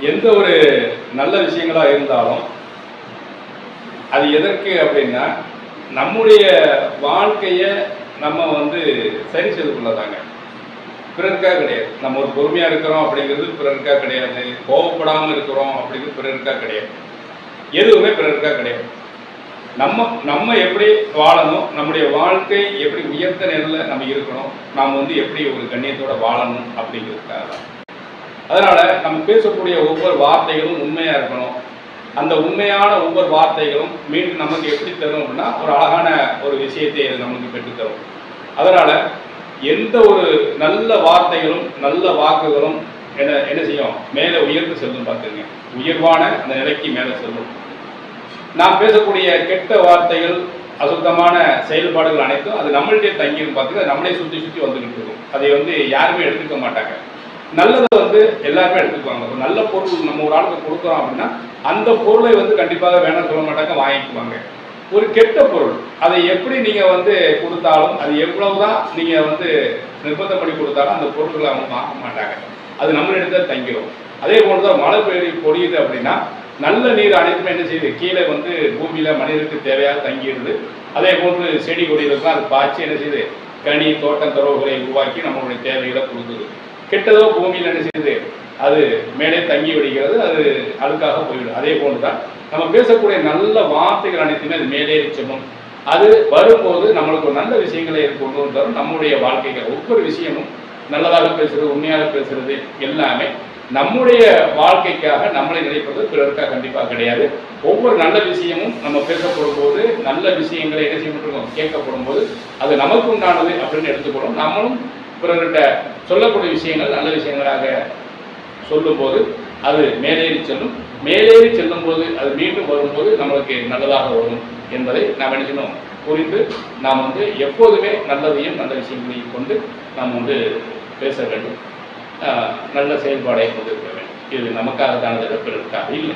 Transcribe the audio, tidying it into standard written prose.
எந்த ஒரு நல்ல விஷயங்களாக இருந்தாலும் அது எதற்கு அப்படின்னா நம்முடைய வாழ்க்கையை நம்ம வந்து சரி செய்து கொள்ளதாங்க, பிறருக்காக கிடையாது. நம்ம ஒரு பொறுமையாக இருக்கிறோம் அப்படிங்கிறது பிறருக்காக கிடையாது, கோபப்படாமல் இருக்கிறோம் அப்படிங்கிறது பிறருக்காக கிடையாது, எதுவுமே பிறருக்காக கிடையாது. நம்ம எப்படி வாழணும், நம்முடைய வாழ்க்கை எப்படி உயர்ந்த நிலையில் நம்ம இருக்கணும், நாம் வந்து எப்படி ஒரு கண்ணியத்தோடு வாழணும் அப்படிங்கிறதுக்காக தான். அதனால் நம்ம பேசக்கூடிய ஒவ்வொரு வார்த்தைகளும் உண்மையாக இருக்கணும். அந்த உண்மையான ஒவ்வொரு வார்த்தைகளும் மீண்டும் நமக்கு எப்படி தரும் அப்படின்னா ஒரு அழகான ஒரு விஷயத்தை அது நமக்கு பெற்றுத்தரும். அதனால் எந்த ஒரு நல்ல வார்த்தைகளும் நல்ல வாக்குகளும் என்ன செய்யும், மேலே உயர்ந்து செல்லும். பார்த்துங்க, உயர்வான அந்த நிலைக்கு மேலே செல்லும். நாம் பேசக்கூடிய கெட்ட வார்த்தைகள், அசுத்தமான செயல்பாடுகள் அனைத்தும் அது நம்மள்டே தங்கியும் பார்த்துங்க, நம்மளே சுற்றி சுற்றி வந்துக்கிட்டு இருக்கும். அதை வந்து யாருமே எடுத்துக்க மாட்டாங்க. நல்லதை வந்து எல்லாருமே எடுத்துக்குவாங்க. ஒரு நல்ல பொருள் நம்ம ஒரு ஆளுக்கு கொடுக்குறோம் அப்படின்னா அந்த பொருளை வந்து கண்டிப்பாக வேணாம்னு சொல்ல மாட்டாங்க, வாங்கிக்குவாங்க. ஒரு கெட்ட பொருள் அதை எப்படி நீங்கள் வந்து கொடுத்தாலும், அது எவ்வளவுதான் நீங்கள் வந்து நிர்பந்தப்படி கொடுத்தாலும் அந்த பொருட்களை அவங்க வாங்க மாட்டாங்க. அது நம்மளிடத்தில் தங்கிடும். அதே போன்று தான் மழை பொழியுது அப்படின்னா நல்ல நீர் அனைத்துமே என்ன செய்யுது, கீழே வந்து பூமியில் மனிதனுக்கு தேவையாக தங்கிடுது. அதே போன்று செடி கொடிகளுக்கும் அது பாய்ச்சி என்ன செய்யுது, கனி தோட்டம் துறவுகளை உருவாக்கி நம்மளுடைய தேவைகளை கொடுக்குது. கெட்டதோ பூமியில் என்ன செய்யுது, அது மேலே தங்கி விடுகிறது, அது அழுக்காக போய்விடும். அதே போன்று தான் நம்ம பேசக்கூடிய நல்ல வார்த்தைகள் அனைத்துமே அது மேலேறி செல்லும். அது வரும்போது நம்மளுக்கு ஒரு நல்ல விஷயங்களை கொண்டு வந்தாலும் நம்முடைய வாழ்க்கைகள் ஒவ்வொரு விஷயமும் நல்லதாக பேசுறது, உண்மையாக பேசுறது எல்லாமே நம்முடைய வாழ்க்கைக்காக நம்மளை நினைப்பது பிறருக்காக கண்டிப்பாக கிடையாது. ஒவ்வொரு நல்ல விஷயமும் நம்ம பேசப்படும் போது, நல்ல விஷயங்களை என்ன செய்யப்பட்டிருக்கோம் கேட்கப்படும் போது அது நமக்கு உண்டானது அப்படின்னு எடுத்துக்கணும். நம்மளும் பிறர்கிட்ட சொல்லக்கூடிய விஷயங்கள் நல்ல விஷயங்களாக சொல்லும்போது அது மேலேறி செல்லும். மேலேறி செல்லும் போது அது மீண்டும் வரும்போது நம்மளுக்கு நல்லதாக வரும் என்பதை நாம் நினைக்கணும். புரிந்து நாம் வந்து எப்போதுமே நல்லதையும் நல்ல விஷயங்களையும் கொண்டு நாம் வந்து பேச வேண்டும். நல்ல செயல்பாடை கொண்டிருக்க வேண்டும். இது நமக்காக தானது, பிறருக்காக இல்லை.